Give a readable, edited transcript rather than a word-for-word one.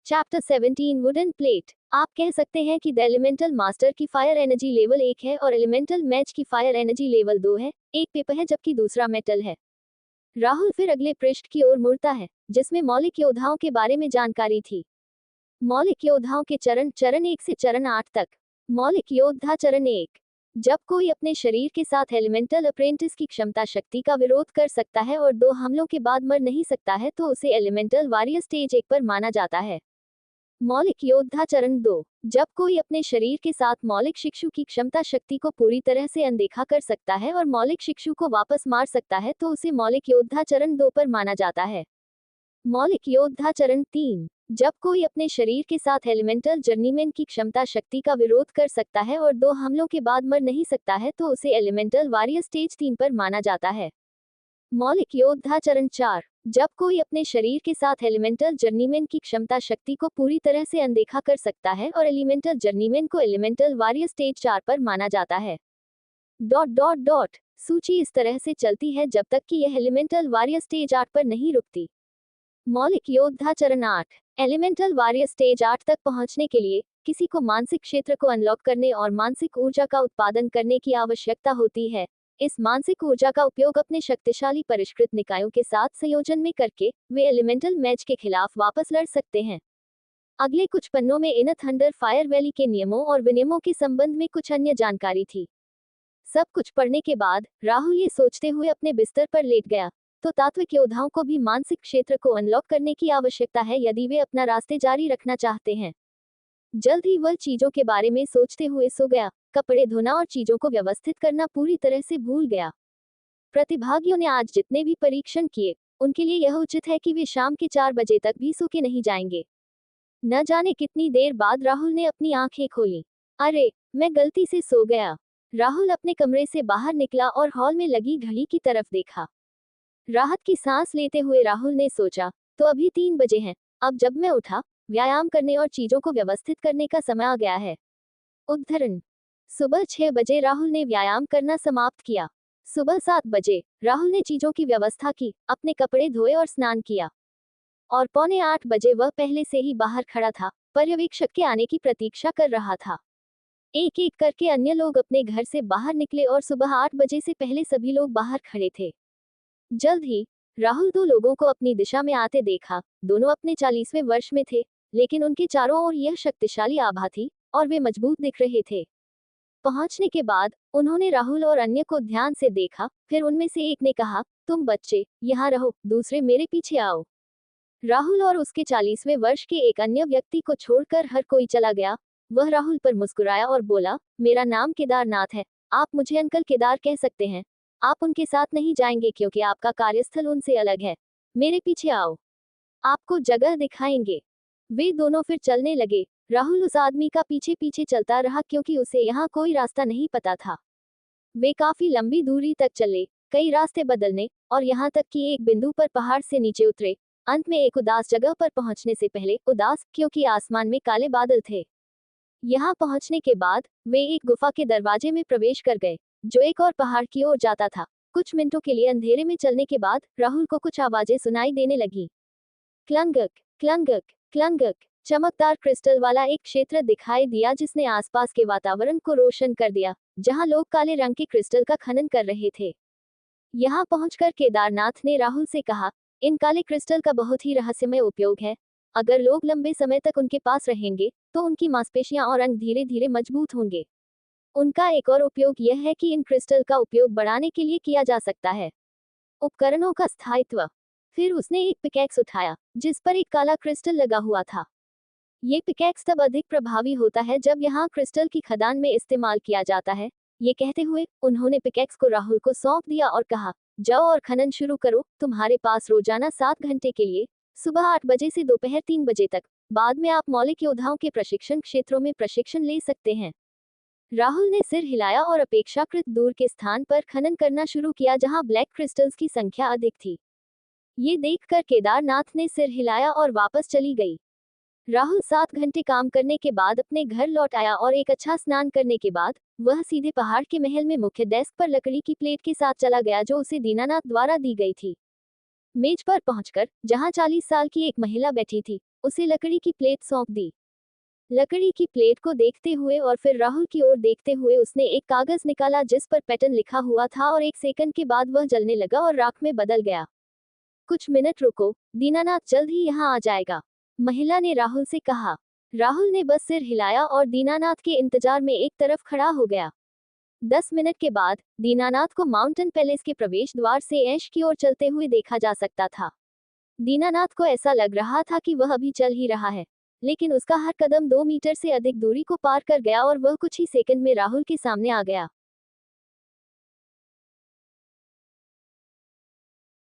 Chapter 17 wooden plate. आप कह सकते हैं कि द एलिमेंटल मास्टर की फायर एनर्जी लेवल 1 है और एलिमेंटल मैच की फायर एनर्जी लेवल 2 है। एक पेपर है जबकि दूसरा मेटल है। राहुल फिर अगले पृष्ठ की ओर मुड़ता है जिसमें मौलिक योद्धाओं के बारे में जानकारी थी। मौलिक योद्धाओं के चरण 1 से चरण 8 तक। मौलिक योद्धा चरण 1। जब कोई अपने शरीर के साथ एलिमेंटल अप्रेंटिस की क्षमता शक्ति का विरोध कर सकता है और 2 हमलों के बाद मर नहीं सकता है तो उसे एलिमेंटल वॉरियर स्टेज 1 पर माना जाता है। मौलिक योद्धा चरण 2। जब कोई अपने शरीर के साथ मौलिक शिक्षु की क्षमता शक्ति को पूरी तरह से अनदेखा कर सकता है और मौलिक शिक्षु को वापस मार सकता है तो उसे मौलिक योद्धा चरण 2 पर माना जाता है। मौलिक योद्धा चरण 3। जब कोई अपने शरीर के साथ एलिमेंटल जर्नीमैन की क्षमता शक्ति का विरोध कर सकता है और 2 हमलों के बाद मर नहीं सकता है तो उसे एलिमेंटल वॉरियर स्टेज 3 पर माना जाता है। मौलिक योद्धा चरण 4। जब कोई अपने शरीर के साथ एलिमेंटल जर्नीमैन की क्षमता शक्ति को पूरी तरह से अनदेखा कर सकता है और एलिमेंटल जर्नीमैन को एलिमेंटल वॉरियर स्टेज 4 पर माना जाता है। सूची इस तरह से चलती है जब तक कि यह एलिमेंटल वॉरियर स्टेज 8 पर नहीं रुकती। मौलिक योद्धा चरण 8। एलिमेंटल वॉरियर स्टेज 8 तक पहुंचने के लिए किसी को मानसिक क्षेत्र को अनलॉक करने और मानसिक ऊर्जा का उत्पादन करने की आवश्यकता होती है। इस मानसिक ऊर्जा का उपयोग अपने शक्तिशाली परिष्कृत निकायों के साथ संयोजन में करके वे एलिमेंटल मैच के खिलाफ वापस लड़ सकते हैं। अगले कुछ पन्नों में इन थंडर फायर वैली के नियमों और विनियमों के संबंध में कुछ अन्य जानकारी थी। सब कुछ पढ़ने के बाद राहुल ये सोचते हुए अपने बिस्तर पर लेट गया तो तात्विक योद्धाओं को भी मानसिक क्षेत्र को अनलॉक करने की आवश्यकता है यदि वे अपना रास्ते जारी रखना चाहते हैं। जल्द ही वह चीजों के बारे में सोचते हुए सो गया। कपड़े धोना और चीजों को व्यवस्थित करना पूरी तरह से भूल गया। प्रतिभागियों ने आज जितने भी परीक्षण किए उनके लिए यह उचित है कि वे शाम के 4 बजे तक भी सो के नहीं जाएंगे। न जाने कितनी देर बाद राहुल ने अपनी आंखें खोली। अरे, मैं गलती से सो गया। राहुल अपने कमरे से बाहर निकला और हॉल में लगी घड़ी की तरफ देखा। राहत की सांस लेते हुए राहुल ने सोचा, तो अभी 3 बजे हैं। अब जब मैं उठा, व्यायाम करने और चीजों को व्यवस्थित करने का समय आ गया है। उद्धरण। सुबह 6 बजे राहुल ने व्यायाम करना समाप्त किया। सुबह 7 बजे राहुल ने चीजों की व्यवस्था की, अपने कपड़े धोए और स्नान किया। और पौने 8 बजे वह पहले से ही बाहर खड़ा था, पर्यवेक्षक के आने की प्रतीक्षा कर रहा था। एक एक करके अन्य लोग अपने घर से बाहर निकले और सुबह 8 बजे से पहले सभी लोग बाहर खड़े थे। जल्द ही राहुल 2 लोगों को अपनी दिशा में आते देखा। दोनों अपने 40वें वर्ष में थे, लेकिन उनके चारों ओर यह शक्तिशाली आभा थी और वे मजबूत दिख रहे थे। पहुंचने के बाद उन्होंने राहुल और अन्य को ध्यान से देखा। फिर उनमें से एक ने कहा, तुम बच्चे यहाँ रहो, दूसरे मेरे पीछे आओ। राहुल और उसके 40वें वर्ष के एक अन्य व्यक्ति को छोड़कर हर कोई चला गया। वह राहुल पर मुस्कुराया और बोला, मेरा नाम केदारनाथ है, आप मुझे अंकल केदार कह सकते हैं। आप उनके साथ नहीं जाएंगे क्योंकि आपका कार्यस्थल उनसे अलग है। मेरे पीछे आओ, आपको जगह दिखाएंगे। वे दोनों फिर चलने लगे। राहुल उस आदमी का पीछे पीछे चलता रहा क्योंकि उसे यहाँ कोई रास्ता नहीं पता था। वे काफी लंबी दूरी तक चले, कई रास्ते बदलने, और यहाँ तक कि एक बिंदु पर पहाड़ से नीचे उतरे। अंत में एक उदास जगह पर पहुंचने से पहले, उदास क्योंकि आसमान में काले बादल थे। यहाँ पहुंचने के बाद वे एक गुफा के दरवाजे में प्रवेश कर गए, जो एक और पहाड़ की ओर जाता था। कुछ मिनटों के लिए अंधेरे में चलने के बाद राहुल को कुछ आवाजें सुनाई देने लगी। क्लंगक, क्लंगक, क्लंगक। चमकदार क्रिस्टल वाला एक क्षेत्र दिखाई दिया जिसने आसपास के वातावरण को रोशन कर दिया, जहां लोग काले रंग के क्रिस्टल का खनन कर रहे थे। यहां पहुंचकर केदारनाथ ने राहुल से कहा, इन काले क्रिस्टल का बहुत ही रहस्यमय उपयोग है। अगर लोग लंबे समय तक उनके पास रहेंगे तो उनकी मांसपेशियां और अंग धीरे धीरे मजबूत होंगे। उनका एक और उपयोग यह है कि इन क्रिस्टल का उपयोग बढ़ाने के लिए किया जा सकता है। उपकरणों का स्थायित्व। फिर उसने एक पिकैक्स उठाया जिस पर एक काला क्रिस्टल लगा हुआ था। ये पिकैक्स तब अधिक प्रभावी होता है जब यहाँ क्रिस्टल की खदान में इस्तेमाल किया जाता है। ये कहते हुए उन्होंने पिकैक्स को राहुल को सौंप दिया और कहा, जाओ और खनन शुरू करो। तुम्हारे पास रोजाना 7 घंटे के लिए, सुबह 8 बजे से दोपहर 3 बजे तक। बाद में आप मौलिक योद्धाओं के प्रशिक्षण क्षेत्रों में प्रशिक्षण ले सकते हैं। राहुल ने सिर हिलाया और अपेक्षाकृत दूर के स्थान पर खनन करना शुरू किया जहां ब्लैक क्रिस्टल्स की संख्या अधिक थी। ये देखकर केदारनाथ ने सिर हिलाया और वापस चली गई। राहुल 7 घंटे काम करने के बाद अपने घर लौट आया और एक अच्छा स्नान करने के बाद वह सीधे पहाड़ के महल में मुख्य डेस्क पर लकड़ी की प्लेट के साथ चला गया जो उसे दीनानाथ द्वारा दी गई थी। मेज पर पहुंचकर, जहां 40 साल की एक महिला बैठी थी, उसे लकड़ी की प्लेट सौंप दी। लकड़ी की प्लेट को देखते हुए और फिर राहुल की ओर देखते हुए उसने एक कागज निकाला जिस पर पैटर्न लिखा हुआ था और एक सेकंड के बाद वह जलने लगा और राख में बदल गया। कुछ मिनट रुको, दीनानाथ जल्द ही यहाँ आ जाएगा, महिला ने राहुल से कहा। राहुल ने बस सिर हिलाया और दीनानाथ के इंतजार में एक तरफ खड़ा हो गया। 10 मिनट के बाद दीनानाथ को माउंटेन पैलेस के प्रवेश द्वार से ऐश की ओर चलते हुए देखा जा सकता था। दीनानाथ को ऐसा लग रहा था कि वह अभी चल ही रहा है, लेकिन उसका हर कदम 2 मीटर से अधिक दूरी को पार कर गया और वह कुछ ही सेकंड में राहुल के सामने आ गया।